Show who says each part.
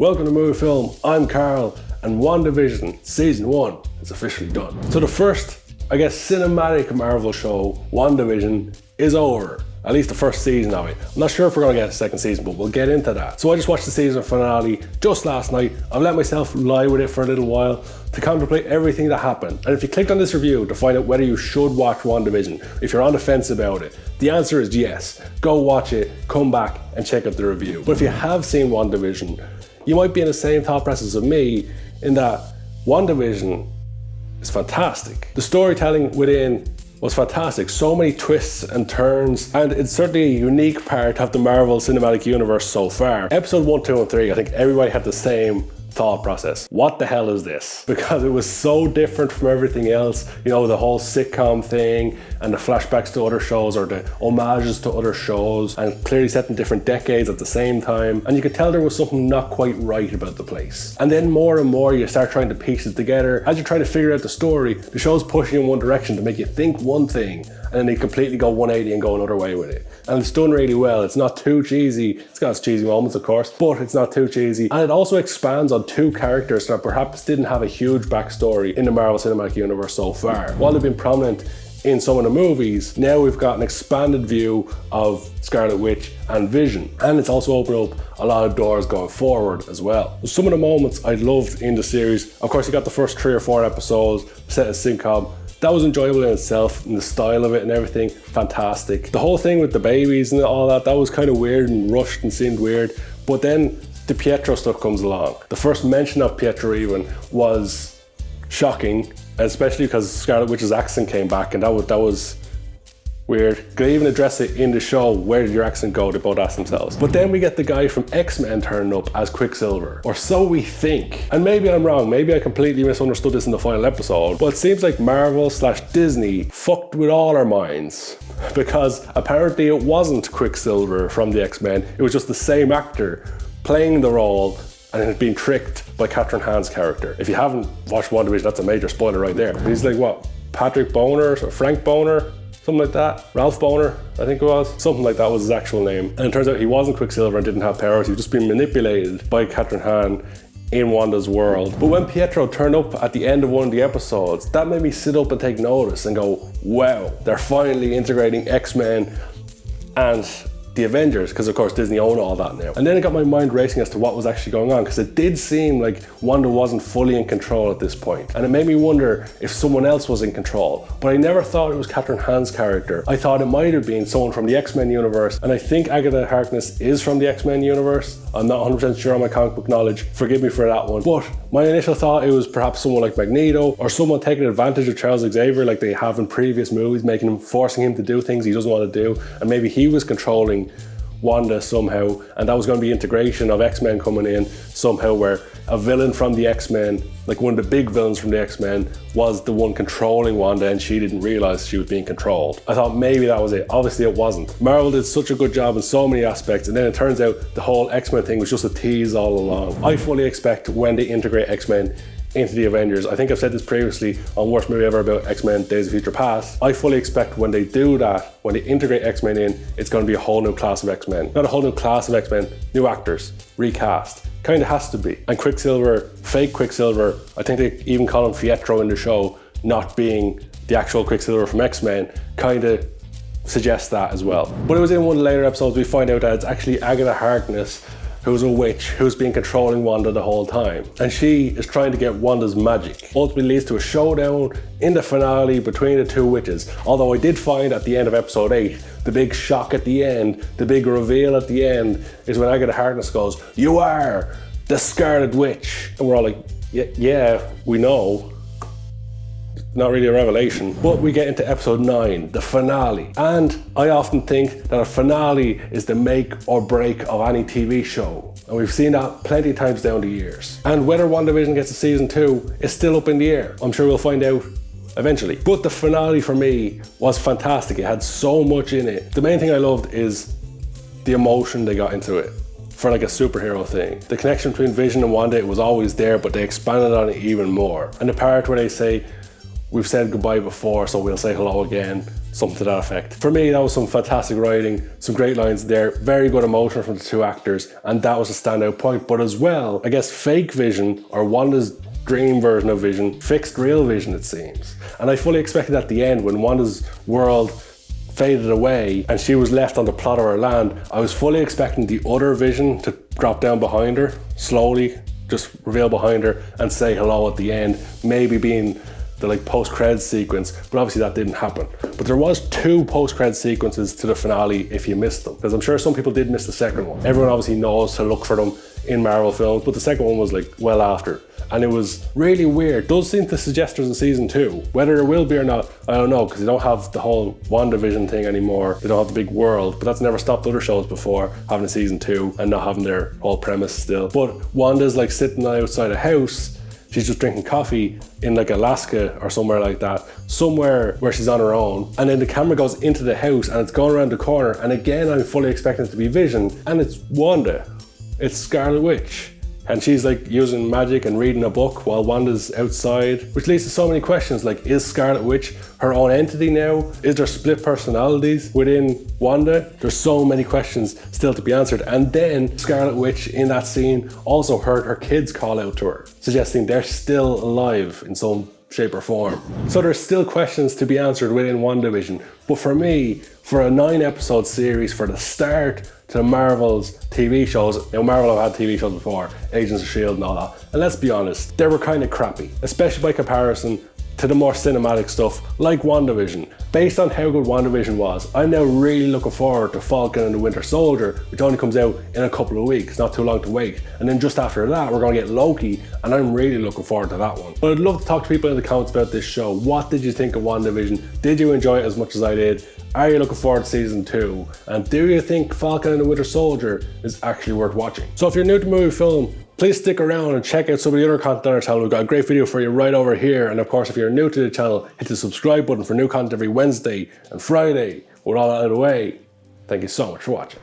Speaker 1: Welcome to Movie Film, I'm Carl, and WandaVision Season 1 is officially done. So the first, cinematic Marvel show, WandaVision, is over. At least the first season of it. I'm not sure if we're going to get a second season, but we'll get into that. So I just watched the season finale just last night. I've let myself lie with it for a little while to contemplate everything that happened. And if you clicked on this review to find out whether you should watch WandaVision, if you're on the fence about it, the answer is yes. Go watch it, come back and check out the review. But if you have seen WandaVision, you might be in the same thought process of me in that WandaVision is fantastic. The storytelling within was fantastic. So many twists and turns, and it's certainly a unique part of the Marvel Cinematic Universe so far. Episode 1, 2, and 3, I think everybody had the same thought process. What the hell is this? Because it was so different from everything else. You know, the whole sitcom thing and the flashbacks to other shows or the homages to other shows, and clearly set in different decades at the same time. And you could tell there was something not quite right about the place. And then more and more you start trying to piece it together. As you're trying to figure out the story, the show's pushing in one direction to make you think one thing, and then they completely go 180 and go another way with it. And it's done really well. It's not too cheesy. It's got its cheesy moments, of course, but it's not too cheesy. And it also expands on two characters that perhaps didn't have a huge backstory in the Marvel Cinematic Universe so far. While they've been prominent in some of the movies, now we've got an expanded view of Scarlet Witch and Vision. And it's also opened up a lot of doors going forward as well. Some of the moments I loved in the series, of course you got the first 3 or 4 episodes set as sitcom. That was enjoyable in itself, and the style of it and everything, fantastic. The whole thing with the babies and all that was kind of weird and rushed and seemed weird. But then the Pietro stuff comes along. The first mention of Pietro even was shocking, especially because Scarlet Witch's accent came back, and that was weird. Could they even address it in the show? Where did your accent go? They both ask themselves. But then we get the guy from XMen turning up as Quicksilver, or so we think. And maybe I'm wrong, maybe I completely misunderstood this in the final episode, but it seems like Marvel/Disney fucked with all our minds, because apparently it wasn't Quicksilver from the X-Men, it was just the same actor playing the role, and it had been tricked by Catherine Hahn's character. If you haven't watched WandaVision, that's a major spoiler right there. He's like, what, Patrick Boner or Frank Boner? Something like that. Ralph Boner, I think it was. Something like that was his actual name. And it turns out he wasn't Quicksilver and didn't have powers. He was just being manipulated by Catherine Hahn in Wanda's world. But when Pietro turned up at the end of one of the episodes, that made me sit up and take notice and go, wow, they're finally integrating X-Men and the Avengers, because of course Disney own all that now. And then it got my mind racing as to what was actually going on, because it did seem like Wanda wasn't fully in control at this point. And it made me wonder if someone else was in control. But I never thought it was Catherine Hahn's character. I thought it might have been someone from the X-Men universe, and I think Agatha Harkness is from the X-Men universe. I'm not 100% sure on my comic book knowledge, forgive me for that one. But my initial thought, it was perhaps someone like Magneto, or someone taking advantage of Charles Xavier like they have in previous movies, forcing him to do things he doesn't want to do, and maybe he was controlling Wanda somehow, and that was going to be integration of X-Men coming in somehow, where a villain from the X-Men, like one of the big villains from the X-Men, was the one controlling Wanda, and she didn't realize she was being controlled. I thought maybe that was it. Obviously it wasn't. Marvel did such a good job in so many aspects, and then it turns out the whole X-Men thing was just a tease all along. I fully expect when they integrate X-Men into the Avengers, I think I've said this previously on Worst Movie Ever about X-Men Days of Future Past, I fully expect when they do that, when they integrate X-Men in, it's going to be a whole new class of X-Men. Not a whole new class of X-Men, new actors, recast. Kind of has to be. And Quicksilver, fake Quicksilver, I think they even call him Pietro in the show, not being the actual Quicksilver from X-Men, kind of suggests that as well. But it was in one of the later episodes we find out that it's actually Agatha Harkness, who's a witch, who's been controlling Wanda the whole time. And she is trying to get Wanda's magic. Ultimately leads to a showdown in the finale between the two witches. Although I did find at the end of episode 8, the big shock at the end, the big reveal at the end, is when Agatha Harkness goes, "You are the Scarlet Witch." And we're all like, yeah, we know. Not really a revelation. But we get into episode 9, the finale. And I often think that a finale is the make or break of any TV show. And we've seen that plenty of times down the years. And whether WandaVision gets a season 2 is still up in the air. I'm sure we'll find out eventually. But the finale for me was fantastic. It had so much in it. The main thing I loved is the emotion they got into it for like a superhero thing. The connection between Vision and Wanda, it was always there, but they expanded on it even more. And the part where they say, we've said goodbye before, so we'll say hello again, something to that effect. For me, that was some fantastic writing, some great lines there, very good emotion from the two actors, and that was a standout point. But as well, I guess fake Vision, or Wanda's dream version of Vision, fixed real Vision, it seems. And I fully expected at the end, when Wanda's world faded away and she was left on the plot of her land, I was fully expecting the other Vision to drop down behind her, slowly just reveal behind her and say hello at the end, maybe being the like post-credits sequence, but obviously that didn't happen. But there was 2 post-credits sequences to the finale if you missed them, because I'm sure some people did miss the second one. Everyone obviously knows to look for them in Marvel films, but the second one was like well after. And it was really weird. Does seem to suggest there's a season 2. Whether there will be or not, I don't know, because they don't have the whole WandaVision thing anymore. They don't have the big world, but that's never stopped other shows before having a season 2 and not having their whole premise still. But Wanda's like sitting outside a house. She's just drinking coffee in like Alaska or somewhere like that, somewhere where she's on her own. And then the camera goes into the house and it's going around the corner. And again, I'm fully expecting it to be Vision, and it's Wanda. It's Scarlet Witch. And she's like using magic and reading a book while Wanda's outside, which leads to so many questions like, is Scarlet Witch her own entity now? Is there split personalities within Wanda? There's so many questions still to be answered. And then Scarlet Witch in that scene also heard her kids call out to her, suggesting they're still alive in some shape or form. So there's still questions to be answered within WandaVision. But for me, for a 9-episode series, for the start to Marvel's TV shows, now Marvel have had TV shows before, Agents of S.H.I.E.L.D. and all that, and let's be honest, they were kind of crappy, especially by comparison to the more cinematic stuff like WandaVision. Based on how good WandaVision was, I'm now really looking forward to Falcon and the Winter Soldier, which only comes out in a couple of weeks, not too long to wait. And then just after that, we're going to get Loki, and I'm really looking forward to that one. But I'd love to talk to people in the comments about this show. What did you think of WandaVision? Did you enjoy it as much as I did? Are you looking forward to season 2? And do you think Falcon and the Winter Soldier is actually worth watching? So if you're new to movie film, please stick around and check out some of the other content on our channel. We've got a great video for you right over here. And of course, if you're new to the channel, hit the subscribe button for new content every Wednesday and Friday. With all that out of the way, thank you so much for watching.